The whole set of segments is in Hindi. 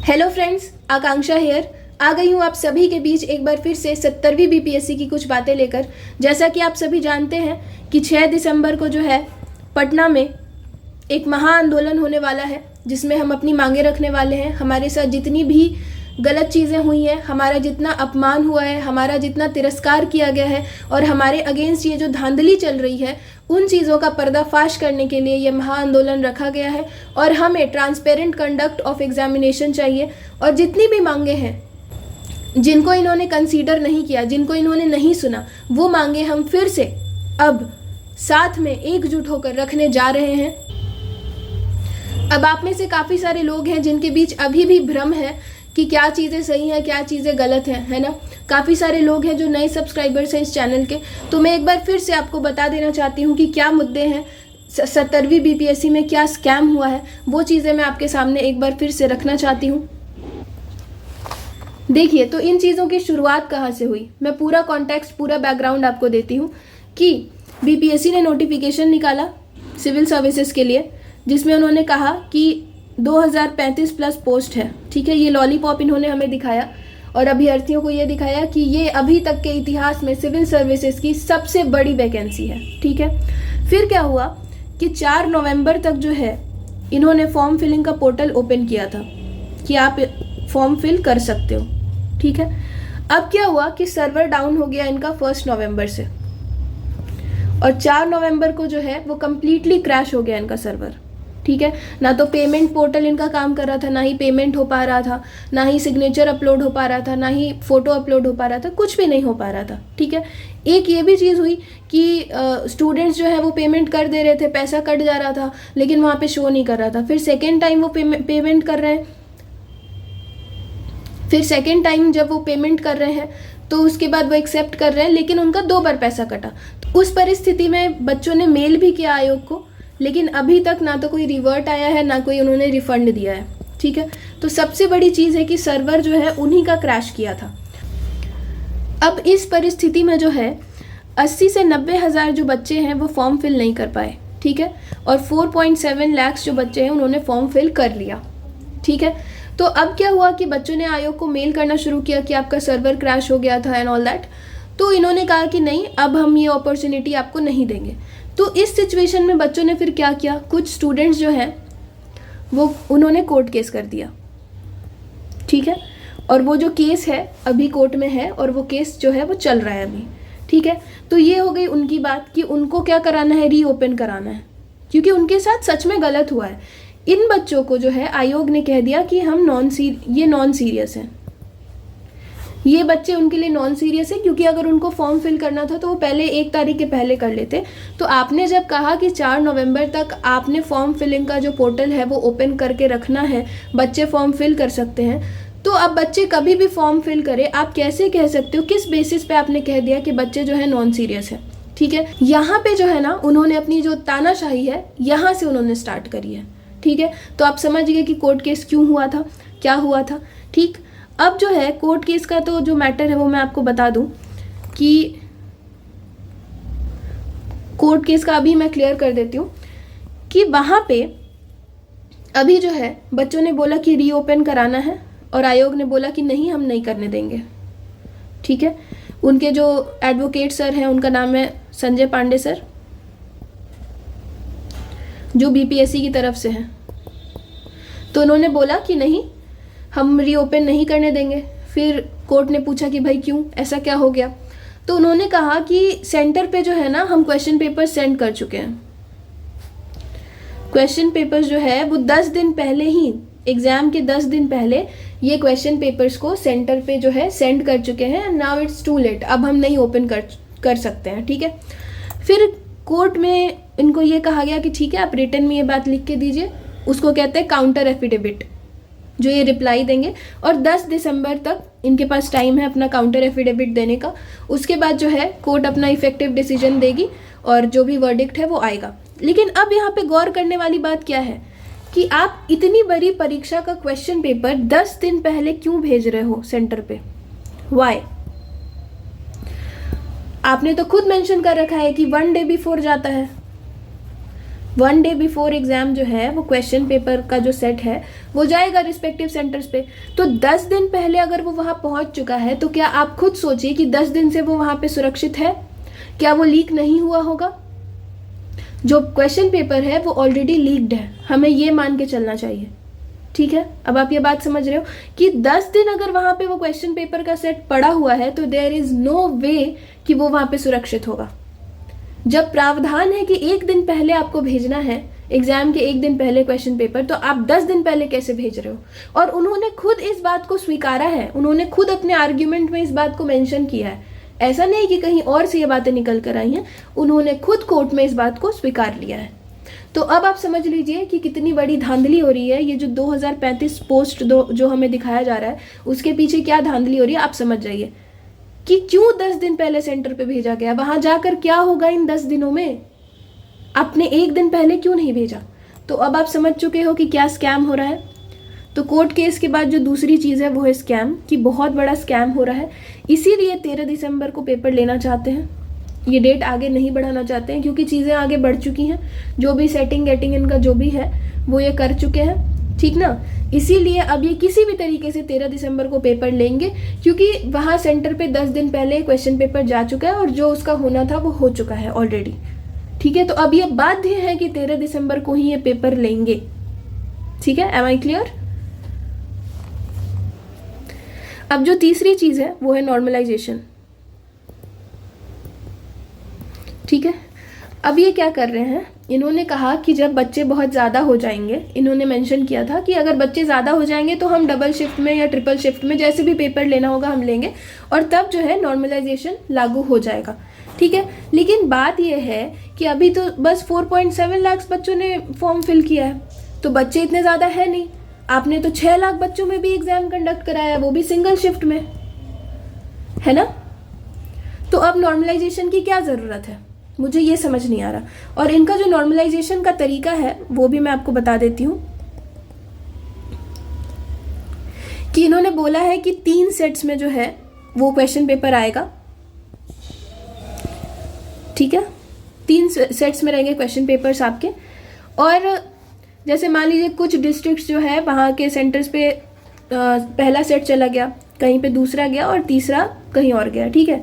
हेलो फ्रेंड्स, आकांक्षा हेयर आ गई हूँ आप सभी के बीच एक बार फिर से 70वीं बीपीएससी की कुछ बातें लेकर। जैसा कि आप सभी जानते हैं कि 6 दिसंबर को जो है पटना में एक महाआंदोलन होने वाला है, जिसमें हम अपनी मांगे रखने वाले हैं। हमारे साथ जितनी भी गलत चीज़ें हुई हैं, हमारा जितना अपमान हुआ है, हमारा जितना तिरस्कार किया गया है और हमारे अगेंस्ट ये जो धांधली चल रही है, उन चीज़ों का पर्दाफाश करने के लिए ये महाआंदोलन रखा गया है। और हमें ट्रांसपेरेंट कंडक्ट ऑफ एग्जामिनेशन चाहिए। और जितनी भी मांगे हैं जिनको इन्होंने कंसीडर नहीं किया, जिनको इन्होंने नहीं सुना, वो मांगे हम फिर से अब साथ में एकजुट होकर रखने जा रहे हैं। अब आप में से काफ़ी सारे लोग हैं जिनके बीच अभी भी भ्रम है कि क्या चीज़ें सही हैं, क्या चीज़ें गलत हैं, है ना। काफ़ी सारे लोग हैं जो नए सब्सक्राइबर्स हैं इस चैनल के। तो मैं एक बार फिर से आपको बता देना चाहती हूँ कि क्या मुद्दे हैं, 70वीं बीपीएससी में क्या स्कैम हुआ है, वो चीज़ें मैं आपके सामने एक बार फिर से रखना चाहती हूँ। देखिए, तो इन चीज़ों की शुरुआत कहाँ से हुई, मैं पूरा कॉन्टेक्स्ट, पूरा बैकग्राउंड आपको देती हूँ कि बीपीएससी ने नोटिफिकेशन निकाला सिविल सर्विसेज के लिए, जिसमें उन्होंने कहा कि 2035 प्लस पोस्ट है। ठीक है, ये लॉलीपॉप इन्होंने हमें दिखाया और अभ्यर्थियों को ये दिखाया कि ये अभी तक के इतिहास में सिविल सर्विसेज की सबसे बड़ी वैकेंसी है। ठीक है, फिर क्या हुआ कि 4 नवंबर तक जो है इन्होंने फॉर्म फिलिंग का पोर्टल ओपन किया था कि आप फॉर्म फिल कर सकते हो। ठीक है, अब क्या हुआ कि सर्वर डाउन हो गया इनका 1 नवंबर से, और 4 नवंबर को जो है वो कम्प्लीटली क्रैश हो गया इनका सर्वर। ठीक है, ना तो पेमेंट पोर्टल इनका काम कर रहा था, ना ही पेमेंट हो पा रहा था, ना ही सिग्नेचर अपलोड हो पा रहा था, ना ही फोटो अपलोड हो पा रहा था, कुछ भी नहीं हो पा रहा था। ठीक है, एक ये भी चीज़ हुई कि स्टूडेंट्स जो है वो पेमेंट कर दे रहे थे, पैसा कट जा रहा था, लेकिन वहाँ पे शो नहीं कर रहा था। फिर सेकेंड टाइम वो पेमेंट कर रहे हैं, फिर सेकेंड टाइम जब वो पेमेंट कर रहे हैं तो उसके बाद वो एक्सेप्ट कर रहे हैं, लेकिन उनका 2 बार पैसा कटा। तो उस परिस्थिति में बच्चों ने मेल भी किया आयोग को, लेकिन अभी तक ना तो कोई रिवर्ट आया है, ना कोई उन्होंने रिफंड दिया है। ठीक है, तो सबसे बड़ी चीज़ है कि सर्वर जो है उन्हीं का क्रैश किया था। अब इस परिस्थिति में जो है 80 से 90 हज़ार जो बच्चे हैं वो फॉर्म फिल नहीं कर पाए। ठीक है, और 4.7 लाख जो बच्चे हैं उन्होंने फॉर्म फिल कर लिया। ठीक है, तो अब क्या हुआ कि बच्चों ने आयोग को मेल करना शुरू किया कि आपका सर्वर क्रैश हो गया था एंड ऑल दैट। तो इन्होंने कहा कि नहीं, अब हम ये अपॉर्चुनिटी आपको नहीं देंगे। तो इस सिचुएशन में बच्चों ने फिर क्या किया, कुछ स्टूडेंट्स जो हैं वो उन्होंने कोर्ट केस कर दिया। ठीक है, और वो जो केस है अभी कोर्ट में है और वो केस जो है वो चल रहा है अभी। ठीक है, तो ये हो गई उनकी बात कि उनको क्या कराना है, रीओपन कराना है, क्योंकि उनके साथ सच में गलत हुआ है। इन बच्चों को जो है आयोग ने कह दिया कि हम नॉन सीरियस हैं। ये बच्चे उनके लिए नॉन सीरियस है, क्योंकि अगर उनको फॉर्म फिल करना था तो वो पहले 1 तारीख के पहले कर लेते। तो आपने जब कहा कि 4 नवंबर तक आपने फॉर्म फिलिंग का जो पोर्टल है वो ओपन करके रखना है, बच्चे फॉर्म फिल कर सकते हैं, तो अब बच्चे कभी भी फॉर्म फिल करें। आप कैसे कह सकते हो, किस बेसिस पे आपने कह दिया कि बच्चे जो है नॉन सीरियस है। ठीक है, यहाँ पे जो है ना उन्होंने अपनी जो तानाशाही है यहाँ से उन्होंने स्टार्ट करी है। ठीक है, तो आप समझ गए कि कोर्ट केस क्यों हुआ था, क्या हुआ था। ठीक, अब जो है कोर्ट केस का तो जो मैटर है वो मैं आपको बता दूं कि कोर्ट केस का अभी मैं क्लियर कर देती हूँ कि वहाँ पे अभी जो है बच्चों ने बोला कि रीओपन कराना है और आयोग ने बोला कि नहीं, हम नहीं करने देंगे। ठीक है, उनके जो एडवोकेट सर हैं उनका नाम है संजय पांडे सर, जो बीपीएससी की तरफ से हैं। तो उन्होंने बोला कि नहीं, हम रीओपन नहीं करने देंगे। फिर कोर्ट ने पूछा कि भाई क्यों, ऐसा क्या हो गया। तो उन्होंने कहा कि सेंटर पे जो है ना हम क्वेश्चन पेपर सेंड कर चुके हैं। क्वेश्चन पेपर्स जो है वो 10 दिन पहले ही, एग्जाम के 10 दिन पहले ये क्वेश्चन पेपर्स को सेंटर पे जो है सेंड कर चुके हैं। नाउ इट्स टू लेट, अब हम नहीं ओपन कर सकते हैं। ठीक है, फिर कोर्ट में इनको ये कहा गया कि ठीक है, आप रिटर्न में ये बात लिख के दीजिए, उसको कहते हैं काउंटर एफिडेविट, जो ये रिप्लाई देंगे। और 10 दिसंबर तक इनके पास टाइम है अपना काउंटर एफिडेविट देने का। उसके बाद जो है कोर्ट अपना इफेक्टिव डिसीजन देगी और जो भी वर्डिक्ट है वो आएगा। लेकिन अब यहाँ पे गौर करने वाली बात क्या है कि आप इतनी बड़ी परीक्षा का क्वेश्चन पेपर 10 दिन पहले क्यों भेज रहे हो सेंटर पे, वाई? आपने तो खुद मेंशन कर रखा है कि 1 डे बिफोर जाता है। 1 डे बिफोर एग्जाम जो है वो क्वेश्चन पेपर का जो सेट है वो जाएगा रिस्पेक्टिव सेंटर्स पे। तो 10 दिन पहले अगर वो वहाँ पहुँच चुका है तो क्या आप खुद सोचिए कि 10 दिन से वो वहाँ पे सुरक्षित है, क्या वो लीक नहीं हुआ होगा? जो क्वेश्चन पेपर है वो ऑलरेडी लीक्ड है, हमें ये मान के चलना चाहिए। ठीक है, अब आप ये बात समझ रहे हो कि 10 दिन अगर वहाँ पे वो क्वेश्चन पेपर का सेट पड़ा हुआ है तो देयर इज नो वे कि वो वहाँ पे सुरक्षित होगा। जब प्रावधान है कि 1 दिन पहले आपको भेजना है, एग्जाम के 1 दिन पहले क्वेश्चन पेपर, तो आप 10 दिन पहले कैसे भेज रहे हो? और उन्होंने खुद इस बात को स्वीकारा है, उन्होंने खुद अपने आर्ग्यूमेंट में इस बात को मेंशन किया है। ऐसा नहीं कि कहीं और से ये बातें निकल कर आई हैं, उन्होंने खुद कोर्ट में इस बात को स्वीकार लिया है। तो अब आप समझ लीजिए कि कितनी बड़ी धांधली हो रही है। ये जो 2035 पोस्ट जो हमें दिखाया जा रहा है उसके पीछे क्या धांधली हो रही है आप समझ जाइए कि क्यों 10 दिन पहले सेंटर पे भेजा गया, वहां जाकर क्या होगा इन 10 दिनों में, आपने 1 दिन पहले क्यों नहीं भेजा। तो अब आप समझ चुके हो कि क्या स्कैम हो रहा है। तो कोर्ट केस के बाद जो दूसरी चीज़ है वो है स्कैम, कि बहुत बड़ा स्कैम हो रहा है, इसीलिए 13 दिसंबर को पेपर लेना चाहते हैं। ये डेट आगे नहीं बढ़ाना चाहते हैं क्योंकि चीज़ें आगे बढ़ चुकी हैं, जो भी सेटिंग गेटिंग इनका जो भी है वो ये कर चुके हैं, ठीक ना। इसीलिए अब ये किसी भी तरीके से 13 दिसंबर को पेपर लेंगे, क्योंकि वहाँ सेंटर पे 10 दिन पहले क्वेश्चन पेपर जा चुका है और जो उसका होना था वो हो चुका है ऑलरेडी। ठीक है, तो अब ये बाध्य है कि 13 दिसंबर को ही ये पेपर लेंगे। ठीक है, एम आई क्लियर। अब जो तीसरी चीज़ है वो है नॉर्मलाइजेशन। ठीक है, अब ये क्या कर रहे हैं, इन्होंने कहा कि जब बच्चे बहुत ज़्यादा हो जाएंगे, इन्होंने मेंशन किया था कि अगर बच्चे ज़्यादा हो जाएंगे तो हम डबल शिफ्ट में या ट्रिपल शिफ्ट में जैसे भी पेपर लेना होगा हम लेंगे और तब जो है नॉर्मलाइजेशन लागू हो जाएगा। ठीक है, लेकिन बात यह है कि अभी तो बस 4.7 लाख बच्चों ने फॉर्म फिल किया है, तो बच्चे इतने ज़्यादा है नहीं। आपने तो 6 लाख बच्चों में भी एग्जाम कंडक्ट कराया, वो भी सिंगल शिफ्ट में, है ना। तो अब नॉर्मलाइजेशन की क्या ज़रूरत है, मुझे ये समझ नहीं आ रहा। और इनका जो नॉर्मलाइजेशन का तरीका है वो भी मैं आपको बता देती हूँ कि इन्होंने बोला है कि 3 सेट्स में जो है वो क्वेश्चन पेपर आएगा। ठीक है, 3 सेट्स में रहेंगे क्वेश्चन पेपर्स आपके। और जैसे मान लीजिए कुछ डिस्ट्रिक्ट्स जो है वहाँ के सेंटर्स पे पहला सेट चला गया, कहीं पे दूसरा गया और तीसरा कहीं और गया। ठीक है,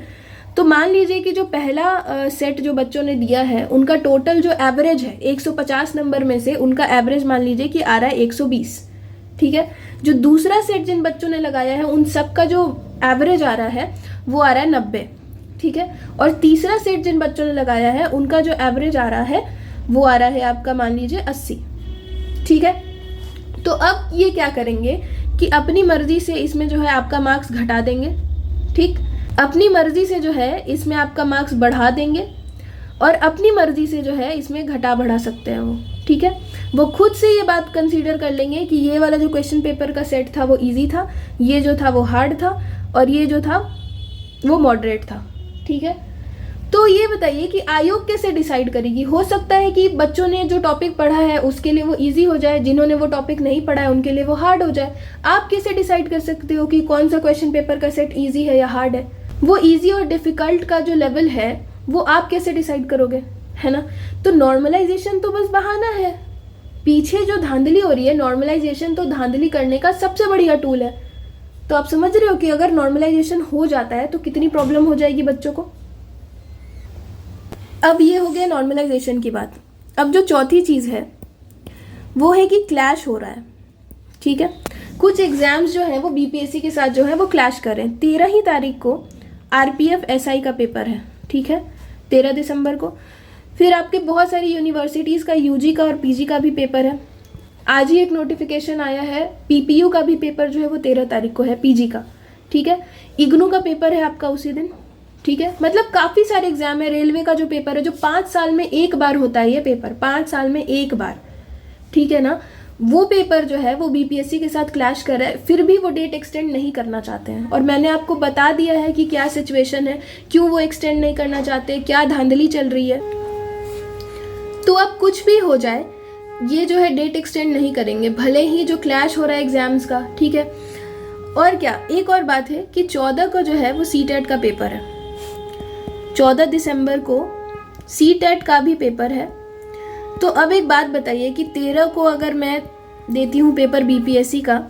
तो मान लीजिए कि जो पहला सेट जो बच्चों ने दिया है उनका टोटल जो एवरेज है 150 नंबर में से उनका एवरेज मान लीजिए कि आ रहा है 120। ठीक है, जो दूसरा सेट जिन बच्चों ने लगाया है उन सब का जो एवरेज आ रहा है वो आ रहा है 90। ठीक है, और तीसरा सेट जिन बच्चों ने लगाया है उनका जो एवरेज आ रहा है वो आ रहा है आपका मान लीजिए 80। ठीक है, तो अब ये क्या करेंगे कि अपनी मर्जी से इसमें जो है आपका मार्क्स घटा देंगे। ठीक, अपनी मर्जी से जो है इसमें आपका मार्क्स बढ़ा देंगे और अपनी मर्जी से जो है इसमें घटा बढ़ा सकते हैं वो। ठीक है, वो खुद से ये बात कंसीडर कर लेंगे कि ये वाला जो क्वेश्चन पेपर का सेट था वो इजी था, ये जो था वो हार्ड था और ये जो था वो मॉडरेट था। ठीक है, तो ये बताइए कि आयोग कैसे डिसाइड करेगी। हो सकता है कि बच्चों ने जो टॉपिक पढ़ा है उसके लिए वो इजी हो जाए, जिन्होंने वो टॉपिक नहीं पढ़ा है उनके लिए वो हार्ड हो जाए। आप कैसे डिसाइड कर सकते हो कि कौन सा क्वेश्चन पेपर का सेट इजी है या हार्ड है? वो इजी और डिफिकल्ट का जो लेवल है वो आप कैसे डिसाइड करोगे, है ना। तो नॉर्मलाइजेशन तो बस बहाना है, पीछे जो धांधली हो रही है, नॉर्मलाइजेशन तो धांधली करने का सबसे बढ़िया टूल है। तो आप समझ रहे हो कि अगर नॉर्मलाइजेशन हो जाता है तो कितनी प्रॉब्लम हो जाएगी बच्चों को। अब ये हो गया नॉर्मलाइजेशन की बात। अब जो चौथी चीज़ है वो है कि क्लैश हो रहा है। ठीक है, कुछ एग्जाम्स जो है वो बीपीएससी के साथ जो है वो क्लैश कर रहे हैं। 13 ही तारीख को आरपीएफ एसआई का पेपर है। ठीक है, 13 दिसंबर को। फिर आपके बहुत सारी यूनिवर्सिटीज़ का यूजी का और पीजी का भी पेपर है। आज ही एक नोटिफिकेशन आया है पीपीयू का भी पेपर जो है वो 13 तारीख को है, पीजी का। ठीक है, इग्नू का पेपर है आपका उसी दिन। ठीक है, मतलब काफ़ी सारे एग्जाम है। रेलवे का जो पेपर है जो 5 साल में एक बार होता है, ये पेपर 5 साल में एक बार, ठीक है ना, वो पेपर जो है वो बीपीएससी के साथ क्लैश कर रहा है। फिर भी वो डेट एक्सटेंड नहीं करना चाहते हैं और मैंने आपको बता दिया है कि क्या सिचुएशन है, क्यों वो एक्सटेंड नहीं करना चाहते, क्या धांधली चल रही है। तो अब कुछ भी हो जाए ये जो है डेट एक्सटेंड नहीं करेंगे, भले ही जो क्लैश हो रहा है एग्जाम्स का। ठीक है, और क्या, एक और बात है कि 14 को जो है वो सीटेट का पेपर है। 14 दिसंबर को सीटेट का भी पेपर है। तो अब एक बात बताइए कि 13 को अगर मैं देती हूँ पेपर बीपीएससी का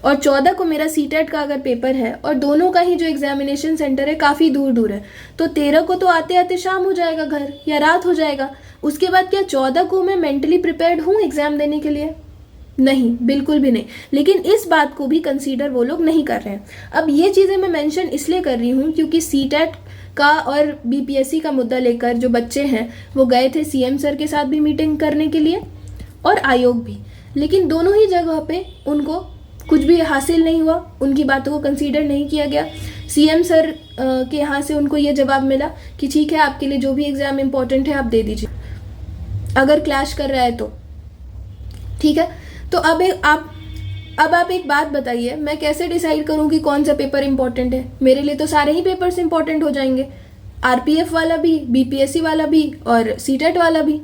और 14 को मेरा सीटेट का अगर पेपर है और दोनों का ही जो एग्जामिनेशन सेंटर है काफ़ी दूर दूर है, तो 13 को तो आते आते शाम हो जाएगा घर या रात हो जाएगा। उसके बाद क्या 14 को मैं मेंटली प्रिपेयर्ड हूँ एग्जाम देने के लिए? नहीं, बिल्कुल भी नहीं। लेकिन इस बात को भी कंसीडर वो लोग नहीं कर रहे हैं। अब ये चीज़ें मैं मेंशन इसलिए कर रही हूँ क्योंकि सीटेट का और बीपीएससी का मुद्दा लेकर जो बच्चे हैं वो गए थे सीएम सर के साथ भी मीटिंग करने के लिए और आयोग भी, लेकिन दोनों ही जगह पे उनको कुछ भी हासिल नहीं हुआ, उनकी बातों को कंसीडर नहीं किया गया। सीएम सर के यहाँ से उनको ये जवाब मिला कि ठीक है, आपके लिए जो भी एग्ज़ाम इम्पोर्टेंट है आप दे दीजिए, अगर क्लैश कर रहा है तो ठीक है। तो अब आप एक बात बताइए, मैं कैसे डिसाइड करूं कि कौन सा पेपर इंपॉर्टेंट है? मेरे लिए तो सारे ही पेपर्स इंपॉर्टेंट हो जाएंगे, आरपीएफ वाला भी, बीपीएससी वाला भी और सीटेट वाला भी,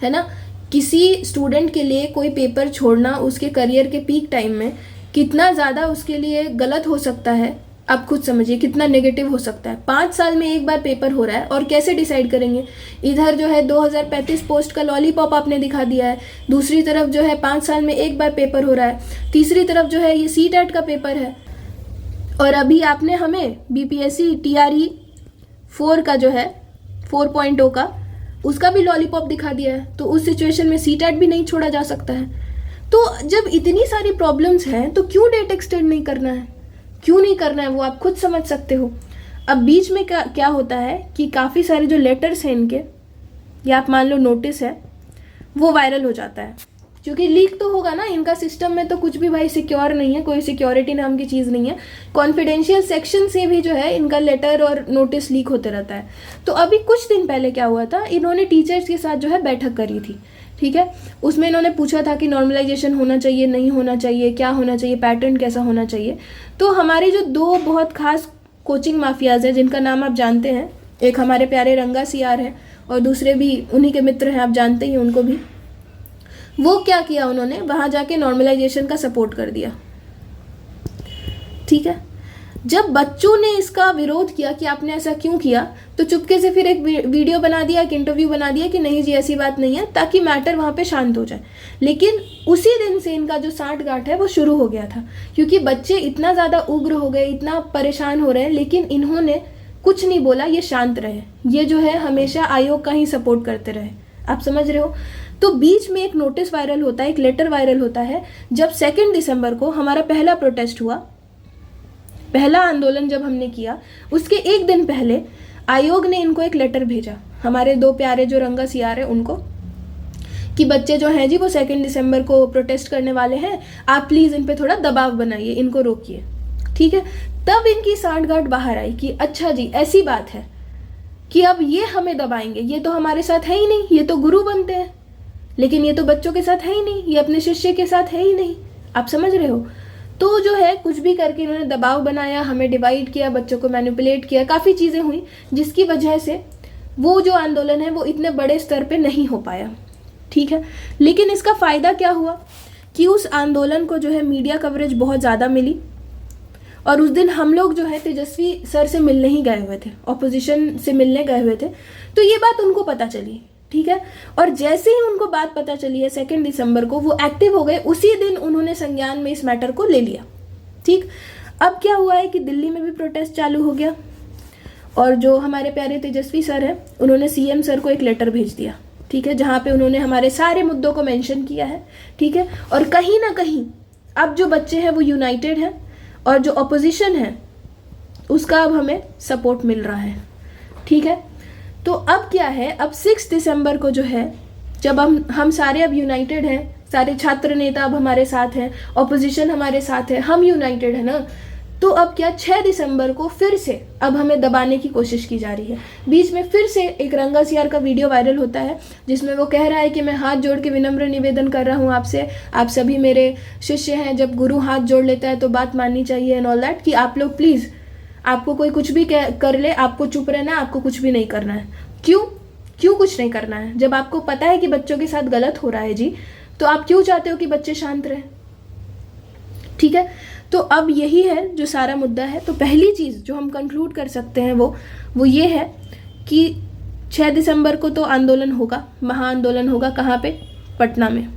है ना। किसी स्टूडेंट के लिए कोई पेपर छोड़ना उसके करियर के पीक टाइम में कितना ज़्यादा उसके लिए गलत हो सकता है, आप खुद समझिए कितना नेगेटिव हो सकता है। 5 साल में एक बार पेपर हो रहा है और कैसे डिसाइड करेंगे? इधर जो है 2035 पोस्ट का लॉलीपॉप आपने दिखा दिया है, दूसरी तरफ जो है 5 साल में एक बार पेपर हो रहा है, तीसरी तरफ जो है ये सीटेट का पेपर है, और अभी आपने हमें बीपीएससी टीआरई 4 का जो है 4.0 का उसका भी लॉलीपॉप दिखा दिया है। तो उस सिचुएशन में सीटेट भी नहीं छोड़ा जा सकता है। तो जब इतनी सारी प्रॉब्लम्स हैं तो क्यों डेट एक्सटेंड नहीं करना है? क्यों नहीं करना है वो आप खुद समझ सकते हो। अब बीच में क्या होता है कि काफ़ी सारे जो लेटर्स हैं इनके, या आप मान लो नोटिस है, वो वायरल हो जाता है, क्योंकि लीक तो होगा ना। इनका सिस्टम में तो कुछ भी भाई सिक्योर नहीं है, कोई सिक्योरिटी नाम की चीज़ नहीं है। कॉन्फिडेंशियल सेक्शन से भी जो है इनका लेटर और नोटिस लीक होते रहता है। तो अभी कुछ दिन पहले क्या हुआ था, इन्होंने टीचर्स के साथ जो है बैठक करी थी, ठीक है। उसमें इन्होंने पूछा था कि नॉर्मलाइजेशन होना चाहिए, नहीं होना चाहिए, क्या होना चाहिए, पैटर्न कैसा होना चाहिए। तो हमारे जो 2 बहुत खास कोचिंग माफियाज हैं जिनका नाम आप जानते हैं, एक हमारे प्यारे रंगा सियार हैं और दूसरे भी उन्हीं के मित्र हैं, आप जानते ही उनको भी। वो क्या किया, उन्होंने वहाँ जाके नॉर्मलाइजेशन का सपोर्ट कर दिया, ठीक है। जब बच्चों ने इसका विरोध किया कि आपने ऐसा क्यों किया, तो चुपके से फिर एक वीडियो बना दिया, एक इंटरव्यू बना दिया कि नहीं जी ऐसी बात नहीं है, ताकि मैटर वहाँ पे शांत हो जाए। लेकिन उसी दिन से इनका जो सांठगांठ है वो शुरू हो गया था, क्योंकि बच्चे इतना ज़्यादा उग्र हो गए, इतना परेशान हो रहे हैं, लेकिन इन्होंने कुछ नहीं बोला, ये शांत रहे। ये जो है हमेशा आयोग का ही सपोर्ट करते रहे, आप समझ रहे हो। तो बीच में एक नोटिस वायरल होता है, एक लेटर वायरल होता है। जब 2 दिसंबर को हमारा पहला प्रोटेस्ट हुआ, पहला आंदोलन जब हमने किया, उसके एक दिन पहले आयोग ने इनको एक लेटर भेजा, हमारे 2 प्यारे जो रंगा सियार है उनको, कि बच्चे जो हैं जी वो 2 दिसंबर को प्रोटेस्ट करने वाले हैं, आप प्लीज़ इन पे थोड़ा दबाव बनाइए, इनको रोकिए, ठीक है। तब इनकी सांठगांठ बाहर आई कि अच्छा जी ऐसी बात है कि अब ये हमें दबाएंगे, ये तो हमारे साथ है ही नहीं, ये तो गुरु बनते हैं, लेकिन ये तो बच्चों के साथ है ही नहीं, ये अपने शिष्य के साथ है ही नहीं, आप समझ रहे हो। तो जो है कुछ भी करके इन्होंने दबाव बनाया, हमें डिवाइड किया, बच्चों को मैनिपुलेट किया, काफ़ी चीज़ें हुई, जिसकी वजह से वो जो आंदोलन है वो इतने बड़े स्तर पे नहीं हो पाया, ठीक है। लेकिन इसका फ़ायदा क्या हुआ कि उस आंदोलन को जो है मीडिया कवरेज बहुत ज़्यादा मिली, और उस दिन हम लोग जो है तेजस्वी सर से मिलने ही गए हुए थे, ऑपोजिशन से मिलने गए हुए थे, तो ये बात उनको पता चली, ठीक है। और जैसे ही उनको बात पता चली है 2 दिसंबर को, वो एक्टिव हो गए, उसी दिन उन्होंने संज्ञान में इस मैटर को ले लिया, ठीक। अब क्या हुआ है कि दिल्ली में भी प्रोटेस्ट चालू हो गया, और जो हमारे प्यारे तेजस्वी सर हैं उन्होंने सीएम सर को एक लेटर भेज दिया, ठीक है, जहाँ पे उन्होंने हमारे सारे मुद्दों को मेंशन किया है, ठीक है। और कहीं ना कहीं अब जो बच्चे हैं वो यूनाइटेड हैं, और जो अपोजिशन है उसका अब हमें सपोर्ट मिल रहा है, ठीक है। तो अब क्या है, अब 6 दिसंबर को जो है, जब हम सारे अब यूनाइटेड हैं, सारे छात्र नेता अब हमारे साथ हैं, ऑपोजिशन हमारे साथ है, हम यूनाइटेड है ना, तो अब क्या 6 दिसंबर को फिर से अब हमें दबाने की कोशिश की जा रही है। बीच में फिर से एक रंगा सियार का वीडियो वायरल होता है, जिसमें वो कह रहा है कि मैं हाथ जोड़ के विनम्र निवेदन कर रहा हूँ आपसे, आप सभी मेरे शिष्य हैं, जब गुरु हाथ जोड़ लेता है तो बात माननी चाहिए एंड ऑल दैट, कि आप लोग प्लीज़, आपको कोई कुछ भी कर ले, आपको चुप रहना है, आपको कुछ भी नहीं करना है। क्यों कुछ नहीं करना है? जब आपको पता है कि बच्चों के साथ गलत हो रहा है जी, तो आप क्यों चाहते हो कि बच्चे शांत रहें, ठीक है। तो अब यही है जो सारा मुद्दा है। तो पहली चीज़ जो हम कंक्लूड कर सकते हैं वो ये है कि 6 दिसंबर को तो आंदोलन होगा, महाआंदोलन होगा। कहाँ पे? पटना में।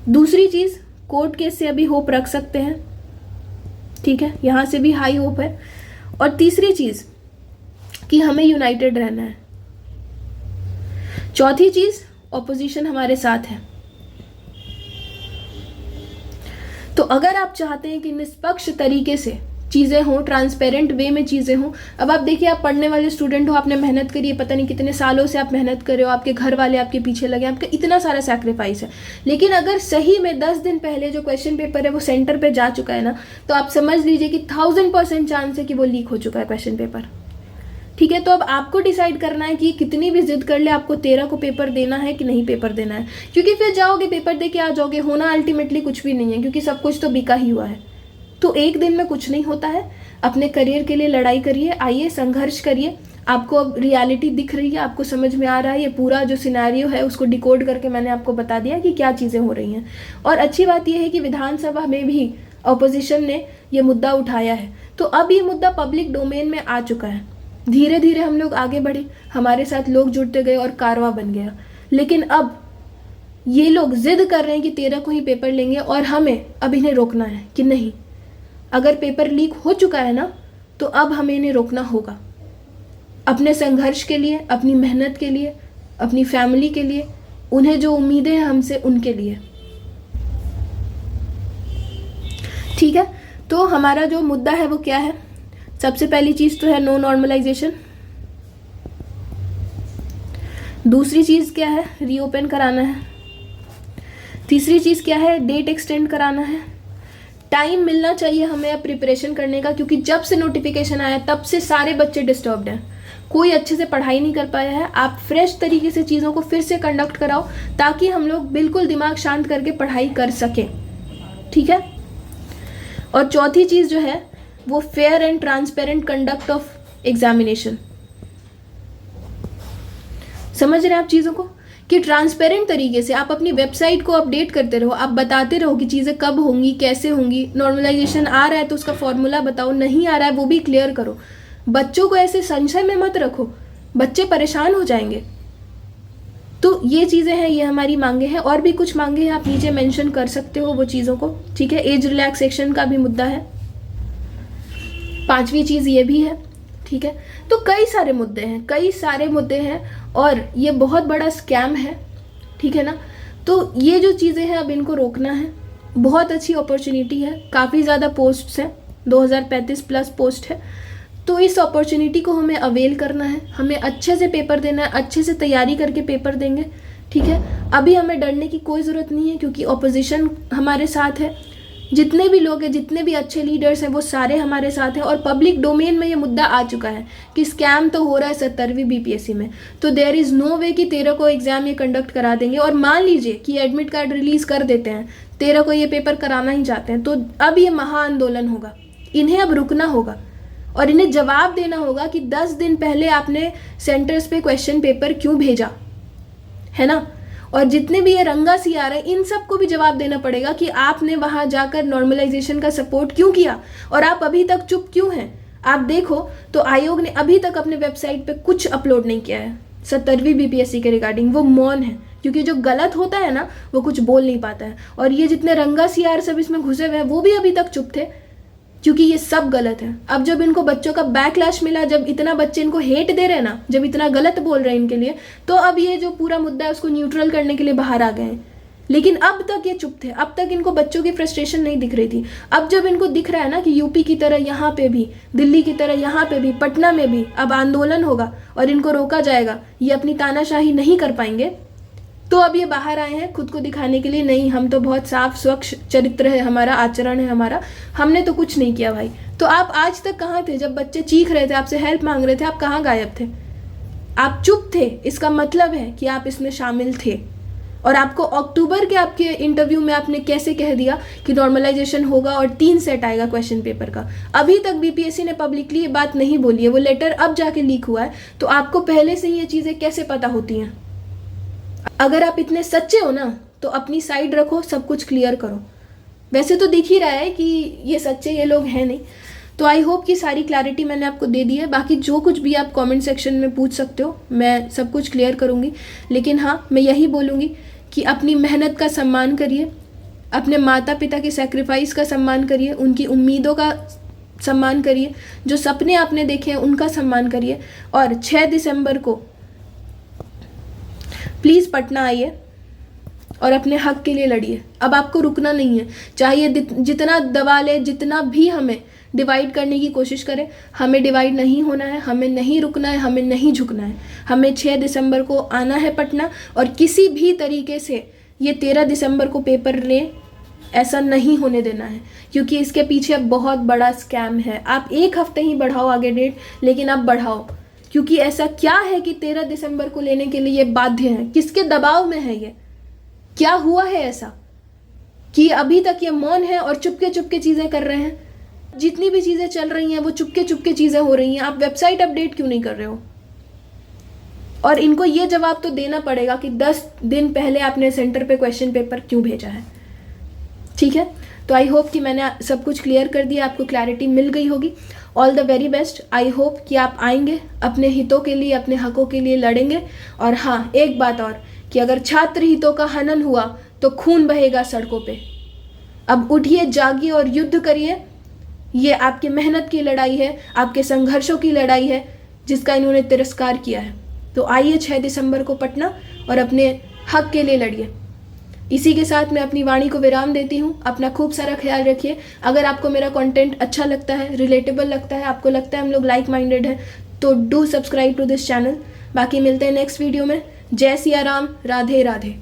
दूसरी चीज़, कोर्ट केस से अभी होप रख सकते हैं, ठीक है, यहाँ से भी हाई होप है। और तीसरी चीज़ कि हमें यूनाइटेड रहना है। चौथी चीज़, ऑपोजिशन हमारे साथ है। तो अगर आप चाहते हैं कि निष्पक्ष तरीके से चीज़ें हों, ट्रांसपेरेंट वे में चीज़ें हों। अब आप देखिए, आप पढ़ने वाले स्टूडेंट हो, आपने मेहनत करी है, पता नहीं कितने सालों से आप मेहनत कर रहे हो, आपके घर वाले आपके पीछे लगे, आपका इतना सारा सैक्रिफाइस है। लेकिन अगर सही में 10 दिन पहले जो क्वेश्चन पेपर है वो सेंटर पे जा चुका है ना, तो आप समझ लीजिए कि 1000% चांस है कि वो लीक हो चुका है क्वेश्चन पेपर, ठीक है। तो अब आपको डिसाइड करना है कि कितनी भी जिद कर ले, आपको 13 को पेपर देना है कि नहीं पेपर देना है। क्योंकि फिर जाओगे, पेपर दे के आ जाओगे, होना अल्टीमेटली कुछ भी नहीं है, क्योंकि सब कुछ तो बिका ही हुआ है। तो एक दिन में कुछ नहीं होता है। अपने करियर के लिए लड़ाई करिए, आइए संघर्ष करिए। आपको अब रियलिटी दिख रही है, आपको समझ में आ रहा है, ये पूरा जो सिनेरियो है उसको डिकोड करके मैंने आपको बता दिया कि क्या चीज़ें हो रही हैं। और अच्छी बात यह है कि विधानसभा में भी अपोजिशन ने ये मुद्दा उठाया है, तो अब ये मुद्दा पब्लिक डोमेन में आ चुका है। धीरे धीरे हम लोग आगे बढ़े, हमारे साथ लोग जुड़ते गए और कारवां बन गया। लेकिन अब ये लोग जिद कर रहे हैं कि 13 को ही पेपर लेंगे, और हमें अब इन्हें रोकना है कि नहीं, अगर पेपर लीक हो चुका है ना, तो अब हमें इन्हें रोकना होगा। अपने संघर्ष के लिए, अपनी मेहनत के लिए, अपनी फैमिली के लिए, उन्हें जो उम्मीदें हैं हमसे, उनके लिए, ठीक है। तो हमारा जो मुद्दा है वो क्या है? सबसे पहली चीज तो है नो नॉर्मलाइजेशन। दूसरी चीज क्या है? रीओपन कराना है। तीसरी चीज क्या है? डेट एक्सटेंड कराना है। टाइम मिलना चाहिए हमें अब प्रिपरेशन करने का, क्योंकि जब से नोटिफिकेशन आया तब से सारे बच्चे डिस्टर्ब्ड हैं, कोई अच्छे से पढ़ाई नहीं कर पाया है। आप फ्रेश तरीके से चीज़ों को फिर से कंडक्ट कराओ, ताकि हम लोग बिल्कुल दिमाग शांत करके पढ़ाई कर सकें, ठीक है। और चौथी चीज़ जो है वो fair and transparent conduct of examination. समझ रहे हैं आप चीज़ों को, कि ट्रांसपेरेंट तरीके से आप अपनी वेबसाइट को अपडेट करते रहो, आप बताते रहो कि चीज़ें कब होंगी, कैसे होंगी। नॉर्मलाइजेशन आ रहा है तो उसका फॉर्मूला बताओ, नहीं आ रहा है वो भी क्लियर करो। बच्चों को ऐसे संशय में मत रखो, बच्चे परेशान हो जाएंगे। तो ये चीज़ें हैं, ये हमारी मांगे हैं। और भी कुछ मांगे हैं, आप नीचे मेंशन कर सकते हो वो चीज़ों को, ठीक है। एज रिलैक्सेशन का भी मुद्दा है, पांचवी चीज़ ये भी है, ठीक है। तो कई सारे मुद्दे हैं, कई सारे मुद्दे हैं, और ये बहुत बड़ा स्कैम है, ठीक है ना। तो ये जो चीज़ें हैं अब इनको रोकना है। बहुत अच्छी अपॉर्चुनिटी है, काफ़ी ज़्यादा पोस्ट्स हैं, 2035 प्लस पोस्ट है। तो इस अपॉर्चुनिटी को हमें अवेल करना है, हमें अच्छे से पेपर देना है, अच्छे से तैयारी करके पेपर देंगे, ठीक है। अभी हमें डरने की कोई ज़रूरत नहीं है, क्योंकि ऑपोजिशन हमारे साथ है। जितने भी लोग हैं, जितने भी अच्छे लीडर्स हैं, वो सारे हमारे साथ हैं। और पब्लिक डोमेन में ये मुद्दा आ चुका है कि स्कैम तो हो रहा है 70वीं बीपीएससी में। तो देयर इज़ नो वे कि 13 को एग्जाम ये कंडक्ट करा देंगे। और मान लीजिए कि एडमिट कार्ड रिलीज कर देते हैं, 13 को ये पेपर कराना ही चाहते हैं, तो अब ये महाआंदोलन होगा। इन्हें अब रुकना होगा और इन्हें जवाब देना होगा कि 10 दिन पहले आपने सेंटर्स पे क्वेश्चन पेपर क्यों भेजा, है ना। और जितने भी ये रंगा सी आ रहे हैं, इन सबको भी जवाब देना पड़ेगा कि आपने वहां जाकर नॉर्मलाइजेशन का सपोर्ट क्यों किया और आप अभी तक चुप क्यों हैं। आप देखो तो आयोग ने अभी तक अपने वेबसाइट पे कुछ अपलोड नहीं किया है 70वीं बीपीएससी के रिगार्डिंग। वो मौन है, क्योंकि जो गलत होता है ना वो कुछ बोल नहीं पाता है। और ये जितने रंगा सीआर सब इसमें घुसे हुए हैं वो भी अभी तक चुप थे, क्योंकि ये सब गलत है। अब जब इनको बच्चों का बैकलैश मिला, जब इतना बच्चे इनको हेट दे रहे हैं ना, जब इतना गलत बोल रहे हैं इनके लिए, तो अब ये जो पूरा मुद्दा है उसको न्यूट्रल करने के लिए बाहर आ गए हैं। लेकिन अब तक ये चुप थे, अब तक इनको बच्चों की फ्रस्ट्रेशन नहीं दिख रही थी। अब जब इनको दिख रहा है ना कि यूपी की तरह यहाँ पे भी, दिल्ली की तरह यहाँ पे भी, पटना में भी अब आंदोलन होगा और इनको रोका जाएगा, ये अपनी तानाशाही नहीं कर पाएंगे, तो अब ये बाहर आए हैं खुद को दिखाने के लिए। नहीं, हम तो बहुत साफ स्वच्छ चरित्र है हमारा, आचरण है हमारा, हमने तो कुछ नहीं किया भाई। तो आप आज तक कहाँ थे? जब बच्चे चीख रहे थे, आपसे हेल्प मांग रहे थे, आप कहाँ गायब थे? आप चुप थे। इसका मतलब है कि आप इसमें शामिल थे। और आपको अक्टूबर के आपके इंटरव्यू में आपने कैसे कह दिया कि नॉर्मलाइजेशन होगा और 3 सेट आएगा क्वेश्चन पेपर का। अभी तक बीपीएससी ने पब्लिकली ये बात नहीं बोली है, वो लेटर अब जाके लीक हुआ है। तो आपको पहले से ही ये चीज़ें कैसे पता होती हैं? अगर आप इतने सच्चे हो ना तो अपनी साइड रखो, सब कुछ क्लियर करो। वैसे तो दिख ही रहा है कि ये सच्चे ये लोग हैं नहीं। तो आई होप कि सारी क्लैरिटी मैंने आपको दे दी है। बाकी जो कुछ भी आप कमेंट सेक्शन में पूछ सकते हो, मैं सब कुछ क्लियर करूँगी। लेकिन हाँ, मैं यही बोलूँगी कि अपनी मेहनत का सम्मान करिए, अपने माता पिता के सेक्रीफाइस का सम्मान करिए, उनकी उम्मीदों का सम्मान करिए, जो सपने आपने देखे हैं उनका सम्मान करिए। और 6 दिसंबर को प्लीज़ पटना आइए और अपने हक के लिए लड़िए। अब आपको रुकना नहीं है, चाहे जितना दबा ले, जितना भी हमें डिवाइड करने की कोशिश करें, हमें डिवाइड नहीं होना है, हमें नहीं रुकना है, हमें नहीं झुकना है। हमें 6 दिसंबर को आना है पटना, और किसी भी तरीके से ये 13 दिसंबर को पेपर लें ऐसा नहीं होने देना है, क्योंकि इसके पीछे बहुत बड़ा स्कैम है। आप 1 हफ्ते ही बढ़ाओ आगे डेट, लेकिन आप बढ़ाओ, क्योंकि ऐसा क्या है कि 13 दिसंबर को लेने के लिए ये बाध्य है? किसके दबाव में है? ये क्या हुआ है ऐसा कि अभी तक ये मौन है और चुपके चुपके चीज़ें कर रहे हैं? जितनी भी चीज़ें चल रही हैं वो चुपके चुपके चीज़ें हो रही हैं। आप वेबसाइट अपडेट क्यों नहीं कर रहे हो? और इनको ये जवाब तो देना पड़ेगा कि 10 दिन पहले आपने सेंटर पे क्वेश्चन पेपर क्यों भेजा है। ठीक है, तो आई होप कि मैंने सब कुछ क्लियर कर दिया, आपको क्लैरिटी मिल गई होगी। All the very best. I hope कि आप आएंगे, अपने हितों के लिए, अपने हकों के लिए लड़ेंगे। और हाँ, एक बात और, कि अगर छात्र हितों का हनन हुआ तो खून बहेगा सड़कों पे। अब उठिए, जागिए और युद्ध करिए। ये आपकी मेहनत की लड़ाई है, आपके संघर्षों की लड़ाई है, जिसका इन्होंने तिरस्कार किया है। तो आइए 6 दिसंबर को पटना और अपने हक के लिए लड़िए। इसी के साथ मैं अपनी वाणी को विराम देती हूँ। अपना खूब सारा ख्याल रखिए। अगर आपको मेरा कंटेंट अच्छा लगता है, रिलेटेबल लगता है, आपको लगता है हम लोग लाइक माइंडेड हैं, तो do subscribe to this channel. बाकी मिलते हैं नेक्स्ट वीडियो में। जय सिया राम, राधे राधे।